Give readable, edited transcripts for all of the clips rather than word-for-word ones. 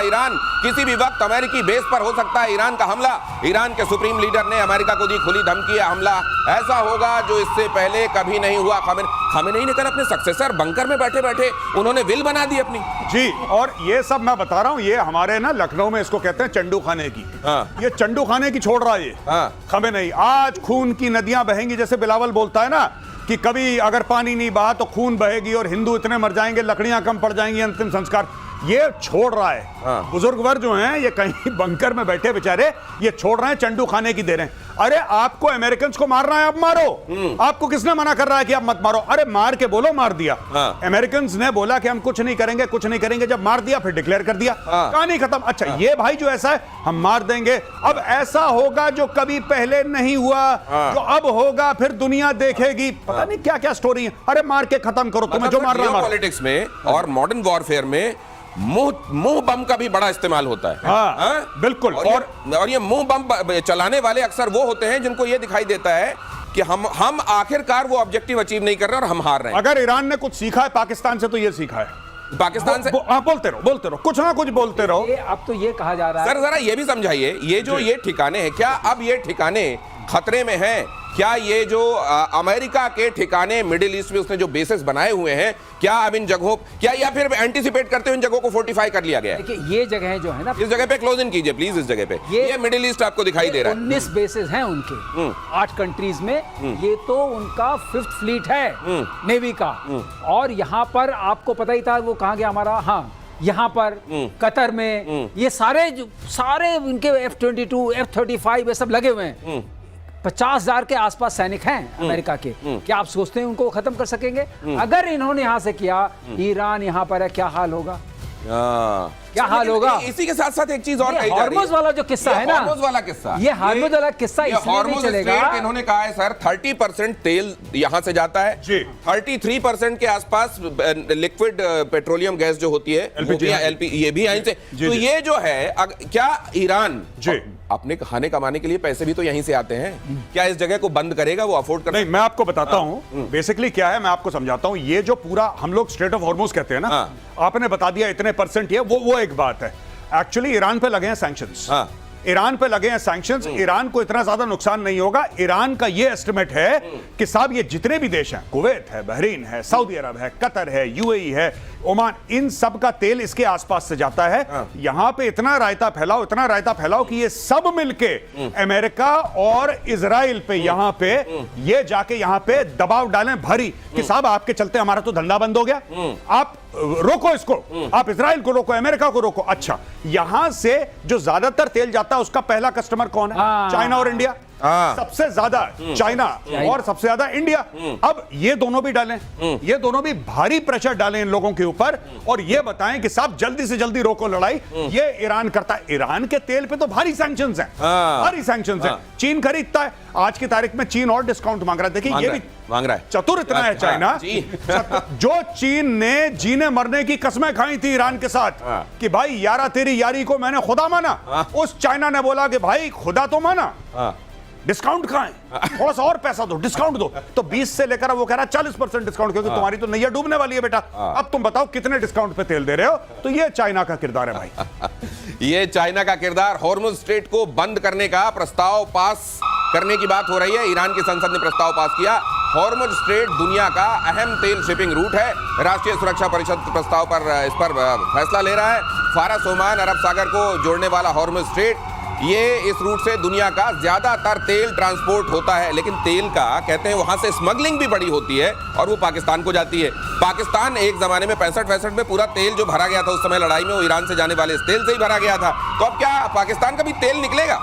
Iran किसी भी वक्त अमेरिकी बेस पर हो सकता है ईरान का हमला। ईरान के सुप्रीम लीडर ने अमेरिका को दी खुली धमकी, हमला ऐसा होगा जो इससे पहले कभी नहीं हुआ। खामेनेई ने कल अपने सक्सेसर बंकर में बैठे बैठे उन्होंने विल बना दी अपनी। जी, और ये सब मैं बता रहा हूं, ये हमारे ना लखनऊ में इसको कहते हैं चंडू खाने की। ये चंडू खाने की छोड़ रहा है ये खामेनेई। आज खून की नदियां बहेंगी, जैसे बिलावल बोलता है ना कि कभी अगर पानी नहीं बहा तो खून बहेगी और हिंदू इतने मर जाएंगे, लकड़ियां कम पड़ जाएंगी, अंतिम संस्कार। ये छोड़ रहा है। बुजुर्गवर जो हैं ये कहीं बंकर में बैठे बेचारे, ये छोड़ रहे हैं, चंडू खाने की दे रहे हैं। अरे आपको अमेरिकन को मारना है, अब मारो। आपको किसने मना कर रहा है कि आप मत मारो? अरे मार के बोलो मार दिया। अमेरिकन ने बोला कि हम कुछ नहीं करेंगे, कुछ नहीं करेंगे, जब मार दिया फिर डिक्लेयर कर दिया, कहानी खत्म। अच्छा ये भाई जो ऐसा है हम मार देंगे, अब ऐसा होगा जो कभी पहले नहीं हुआ, जो अब होगा फिर दुनिया देखेगी। पता नहीं क्या क्या स्टोरी है। अरे मार के खत्म करो, तुम्हें जो मारना है। पॉलिटिक्स में और मॉडर्न वॉरफेयर में मुंह बम का भी बड़ा इस्तेमाल होता है। बिल्कुल। और ये मुंह बम चलाने वाले अक्सर वो होते हैं जिनको ये दिखाई देता है कि हम आखिरकार वो ऑब्जेक्टिव अचीव नहीं कर रहे और हम हार रहे हैं। अगर ईरान ने कुछ सीखा है पाकिस्तान से तो ये सीखा है। पाकिस्तान से बोलते रहो, कुछ ना कुछ बोलते रहो। अब तो ये कहा जा रहा है सर, जरा ये भी समझाइए, ये जो ये ठिकाने हैं, क्या अब ये ठिकाने खतरे में हैं? क्या ये जो अमेरिका के ठिकाने मिडिल ईस्ट में उसने जो बेसेस बनाए हुए हैं, क्या अब इन जगहों, क्या या फिर एंटीसिपेट करते हुए इन जगहों को फोर्टिफाई कर लिया गया है? देखिए ये जगह जो है ना, इस जगह पे क्लोज इन कीजिए प्लीज। इस जगह पे ये मिडिल ईस्ट आपको दिखाई दे रहा है। 19 बेसेस हैं उनके 8 कंट्रीज में। ये तो उनका 5th फ्लीट है नेवी का। और यहाँ पर आपको पता ही था वो कहाँ गया हमारा, हाँ यहाँ पर कतर में ये सारे उनके F-22 F-35 ये सब लगे हुए हैं। 50,000 के आसपास सैनिक हैं अमेरिका के। क्या आप सोचते हैं उनको खत्म कर सकेंगे? अगर इन्होंने यहां से किया, ईरान यहां पर है, क्या हाल होगा? क्या हाल होगा? इसी के साथ साथ एक चीज और कही जा रही है। हॉर्मुज वाला जो किस्सा है ना, हॉर्मुज वाला किस्सा, ये हॉर्मुज वाला किस्सा इसलिए नहीं चलेगा। इन्होंने कहा है सर 30% तेल यहां से जाता है, 33% के आसपास लिक्विड पेट्रोलियम गैस जो होती है LP, ये भी यहीं से। तो ये जो है क्या ईरान अपने खाने कमाने के लिए पैसे भी तो यहीं से आते हैं, क्या इस जगह को बंद करेगा? वो अफोर्ड कर? नहीं, मैं आपको बताता हूं बेसिकली क्या है, मैं आपको समझाता हूं। ये जो पूरा हम लोग स्ट्रेट ऑफ हॉर्मुज कहते हैं ना, आपने बता दिया इतने परसेंट, ये वो एक बात है। एक्चुअली ईरान पे लगे हैं सैंक्शंस। ईरान पे लगे हैं सैंक्शंस। ईरान को इतना ज्यादा नुकसान नहीं होगा। ईरान का ये एस्टिमेट है कि साहब ये जितने भी देश हैं, कुवैत है, बहरीन है, सऊदी अरब है, कतर है, UAE है, ओमान, इन सब का तेल इसके आसपास से जाता है। यहां पे इतना रायता फैलाओ कि ये सब मिलके अमेरिका और इजराइल पे यहां पे ये जाके यहां पे दबाव डालें भारी कि साहब आपके चलते हमारा तो धंधा बंद हो गया, आप रोको इसको, आप इजराइल को रोको, अमेरिका को रोको। अच्छा, यहां से जो ज्यादातर तेल जाता है उसका पहला कस्टमर कौन है? चाइना और इंडिया। सबसे ज्यादा चाइना और सबसे ज्यादा इंडिया। अब ये दोनों भी डालें, ये दोनों भी भारी प्रेशर डालें इन लोगों के ऊपर और ये बताएं कि साहब जल्दी से जल्दी रोको लड़ाई। ये ईरान करता है। ईरान के तेल पे तो भारी सैंक्शंस हैं, भारी सैंक्शंस हैं। चीन खरीदता है। आज की तारीख में चीन और डिस्काउंट मांग रहा है। देखिए ये भी मांग रहा है। चतुर इतना है चाइना, जो चीन ने जीने मरने की कसमें खाई थी ईरान के साथ कि भाई यारा तेरी यारी को मैंने खुदा माना, उस चाइना ने बोला कि भाई खुदा तो माना, डिस्काउंट खाएं, थोड़ा सा और पैसा दो, डिस्काउंट दो। तो 20 से लेकर वो कह रहा है 40% डिस्काउंट, क्योंकि तुम्हारी तो नैया डूबने वाली है बेटा। अब तुम बताओ कितने डिस्काउंट पे तेल दे रहे हो? तो ये चाइना का किरदार है भाई। ये चाइना का किरदार। हॉर्मुज स्ट्रेट को बंद करने का प्रस्ताव पास करने की बात हो रही है। ईरान की संसद ने प्रस्ताव पास किया। हॉर्मुज स्ट्रेट दुनिया का अहम तेल शिपिंग रूट है। राष्ट्रीय सुरक्षा परिषद प्रस्ताव पर इस पर फैसला ले रहा है। फारस, ओमान, अरब सागर को जोड़ने वाला हॉर्मुज स्ट्रेट, ये इस रूट से दुनिया का ज्यादातर तेल ट्रांसपोर्ट होता है। लेकिन तेल का कहते हैं वहां से स्मगलिंग भी बड़ी होती है और वो पाकिस्तान को जाती है। पाकिस्तान एक जमाने में 65-65 में पूरा तेल जो भरा गया था उस समय लड़ाई में, वो ईरान से जाने वाले इस तेल से ही भरा गया था। तो अब क्या पाकिस्तान का भी तेल निकलेगा?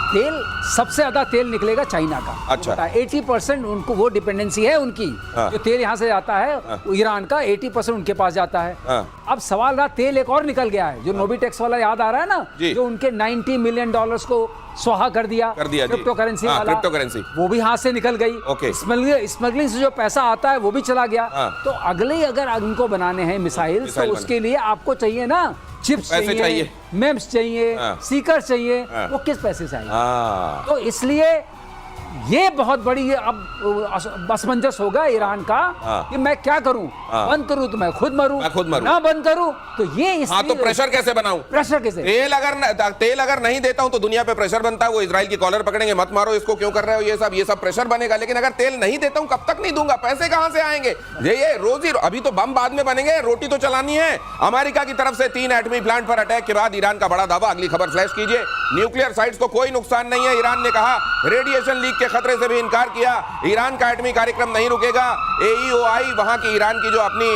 तेल सबसे ज्यादा तेल निकलेगा चाइना का। अच्छा, 80% उनको वो डिपेंडेंसी है उनकी। जो तेल यहाँ से जाता है ईरान का 80% उनके पास जाता है। अब सवाल रहा, तेल एक और निकल गया है जो नोबिटेक्स वाला याद आ रहा है ना, जो उनके $90 मिलियन को स्वाहा कर दिया क्रिप्टो करेंसी वाला, क्रिप्टो करेंसी, वो भी हाथ से निकल गई। स्मगलिंग से जो पैसा आता है वो भी चला गया। तो अगले अगर उनको बनाने हैं मिसाइल तो उसके लिए आपको चाहिए ना चिप्स चाहिए, मेम्स चाहिए, सीकर चाहिए। वो किस पैसे से आएंगे? तो इसलिए ये बहुत बड़ी अब असमंजस होगा ईरान का कि मैं क्या करूं, बंद करूं तो मैं खुद मरूं, ना बंद करूं तो ये तो प्रेशर कैसे बनाऊं? प्रेशर कैसे? तेल अगर नहीं देता हूं तो दुनिया पे प्रेशर बनता है, वो इजराइल की कॉलर पकड़ेंगे, मत मारो इसको, क्यों कर रहे हो ये सब प्रेशर बनेगा। लेकिन अगर तेल नहीं देता हूं, कब तक नहीं दूंगा, पैसे कहां से आएंगे? ये रोजी, अभी तो बम बाद में बनेंगे, रोटी तो चलानी है। अमेरिका की तरफ से 3 एटमी प्लांट पर अटैक के बाद ईरान का बड़ा दावा। अगली खबर फ्लैश कीजिए। न्यूक्लियर साइट्स को कोई नुकसान नहीं है, ईरान ने कहा। रेडिएशन लीक के खतरे से भी इनकार किया। ईरान का एटमी कार्यक्रम नहीं रुकेगा। AEOI वहां की ईरान की जो अपनी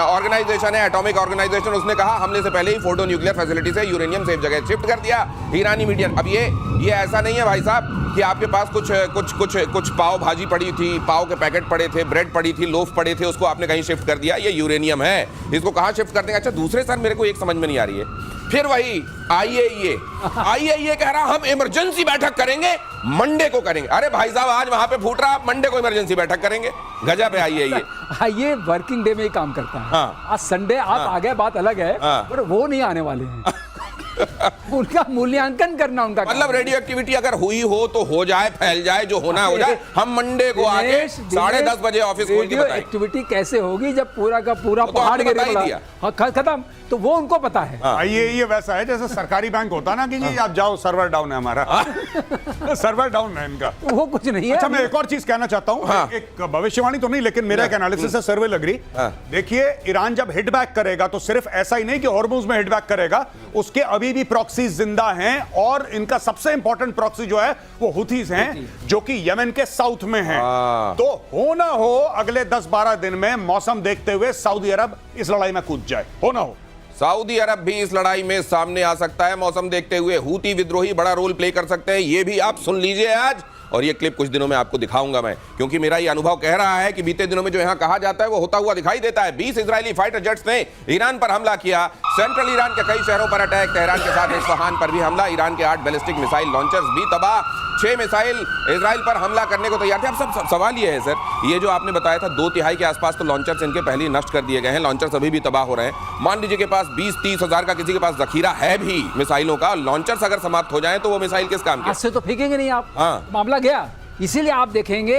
ऑर्गेनाइजेशन है, एटॉमिक ऑर्गेनाइजेशन, उसने कहा हमले से पहले ही फोर्डो न्यूक्लियर फैसिलिटी से यूरेनियम सेफ जगह शिफ्ट कर दिया। ईरानी मीडिया, अब ये ऐसा नहीं है भाई साहब कि आपके पास कुछ पाव भाजी पड़ी थी, पाव के पैकेट पड़े थे, ब्रेड पड़ी थी, लोफ पड़े थे, उसको आपने कहीं शिफ्ट कर दिया। ये यूरेनियम है, इसको कहां शिफ्ट कर देंगे? अच्छा, दूसरे सर मेरे को एक समझ में नहीं आ रही है, फिर वही IAEA कह रहा हम इमरजेंसी बैठक करेंगे, मंडे को करेंगे। अरे भाई साहब, आज वहां पे फूट रहा, आप मंडे को इमरजेंसी बैठक करेंगे? गजब है IAEA। ये वर्किंग डे में ही काम करता है। हाँ। आज संडे आप आ गए, बात अलग है, हाँ। पर वो नहीं आने वाले हैं। उनका मूल्यांकन करना उनका मतलब रेडियो एक्टिविटी अगर हुई हो तो हो जाए, फैल जाए, जो होना हो जाए। हम मंडे को आके 10:30 बजे ऑफिस खोल के बताएं। एक्टिविटी कैसे होगी जब पूरा का पूरा पहाड़ गिरेगा? खत्म, तो वो उनको पता है। ये वैसा है जैसे सरकारी बैंक होता ना कि जी आप जाओ, सर्वर डाउन है हमारा। सर्वर डाउन है इनका, वो कुछ नहीं है। अच्छा, मैं एक और चीज कहना चाहता हूं, एक भविष्यवाणी तो नहीं, लेकिन मेरा एक एनालिसिस है, सर्वे लग रही। देखिए, ईरान जब हिट बैक करेगा तो सिर्फ ऐसा ही नहीं कि हॉर्मुज में हिट बैक करेगा, उसके अभी भी प्रॉक्सी जिंदा हैं, और इनका सबसे इंपॉर्टेंट प्रॉक्सी जो है वो हुथीज हैं, जो कि यमन के साउथ में हैं। तो हो ना हो अगले 10-12 दिन में मौसम देखते हुए सऊदी अरब इस लड़ाई में कूद जाए, हो ना हो सऊदी अरब भी इस लड़ाई में सामने आ सकता है मौसम देखते हुए। हूती विद्रोही बड़ा रोल प्ले कर सकते हैं, ये भी आप सुन लीजिए आज। और ये क्लिप कुछ दिनों में आपको दिखाऊंगा मैं, क्योंकि मेरा ये अनुभव कह रहा है कि बीते दिनों में जो यहां कहा जाता है वो होता हुआ दिखाई देता है। 20 इजरायली फाइटर जेट्स ने ईरान पर हमला किया। सेंट्रल ईरान के कई शहरों पर अटैक, तेहरान के साथ इस्फहान पर भी हमला। ईरान के 8 बैलिस्टिक मिसाइल लॉन्चर्स भी तबाह। 6 मिसाइल इजराइल पर हमला करने को तैयार थे। अब सब सवाल ये है सर, ये जो आपने बताया था 2/3 के आसपास तो लॉन्चर्स इनके पहले ही नष्ट कर दिए गए हैं। लॉन्चर्स अभी भी तबाह हो रहे हैं। मान लीजिए के पास 20-30 हजार का किसी के पास जखीरा है भी मिसाइलों का, लॉन्चर्स अगर समाप्त हो जाए तो वो मिसाइल किस काम के? आज से तो फेंकेंगे नहीं आप। हाँ। मामला गया। इसीलिए आप देखेंगे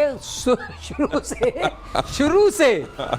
शुरू से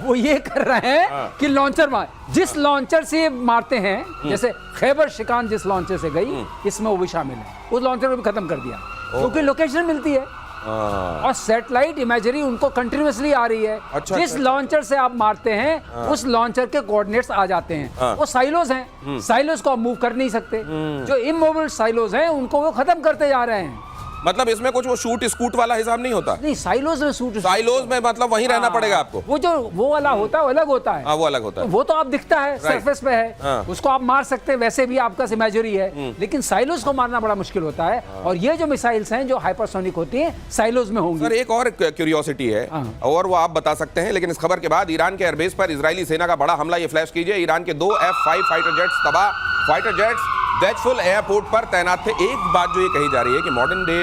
वो ये कर रहे हैं कि लॉन्चर जिस लॉन्चर से मारते हैं, जैसे खैबर शिकान जिस लॉन्चर से गई, इसमें वो भी शामिल है। उस लॉन्चर को भी खत्म कर दिया, क्योंकि लोकेशन मिलती है और सैटेलाइट इमेजरी उनको कंटिन्यूअसली आ रही है। अच्छा, जिस लॉन्चर से आप मारते हैं उस लॉन्चर के कोऑर्डिनेट्स आ जाते हैं। वो साइलोज हैं, साइलोज को आप मूव कर नहीं सकते। जो इमूवेबल साइलोज हैं उनको वो खत्म करते जा रहे हैं। मतलब इसमें कुछ वो शूट स्कूट वाला हिसाब नहीं होता? नहीं, साइलोज में साइलोज में मतलब वहीं रहना पड़ेगा आपको। वो वाला होता है, वो अलग होता है। हाँ, वो अलग होता है। वो तो आप दिखता है, सरफेस पे है, उसको आप मार सकते हैं, वैसे भी आपका इमेजरी है। लेकिन साइलोज को मारना बड़ा मुश्किल होता है। और ये जो मिसाइल्स हैं जो हाइपरसोनिक होती हैं, साइलोज में होंगी। सर, एक और क्यूरियोसिटी है और वो आप बता सकते हैं, लेकिन इस खबर के बाद ईरान के एयरबेस पर इजरायली सेना का बड़ा हमला। ये फ्लैश कीजिए। ईरान के 2 F-5 फाइटर जेट्स तबाह। फाइटर जेट्स दैचफुल एयरपोर्ट पर तैनात थे। एक बात जो ये कही जा रही है कि मॉडर्न डे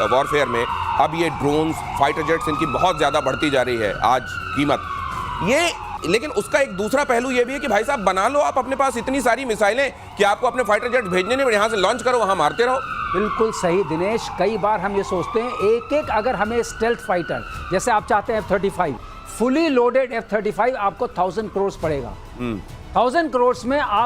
वॉरफेयर में अब ये ड्रोन्स, फाइटर जेट्स, इनकी बहुत ज्यादा बढ़ती जा रही है आज कीमत ये। लेकिन उसका एक दूसरा पहलू ये भी है कि भाई साहब, बना लो आप अपने पास इतनी सारी मिसाइलें कि आपको अपने फाइटर जेट भेजने नहीं, यहाँ से लॉन्च करो, वहां मारते रहो। बिल्कुल सही दिनेश। कई बार हम ये सोचते हैं एक अगर हमें स्टेल्थ फाइटर, जैसे आप चाहते हैं F-35, फुली लोडेड F-35 आपको 1000 करोड़ पड़ेगा। 1000 करोड़ में आप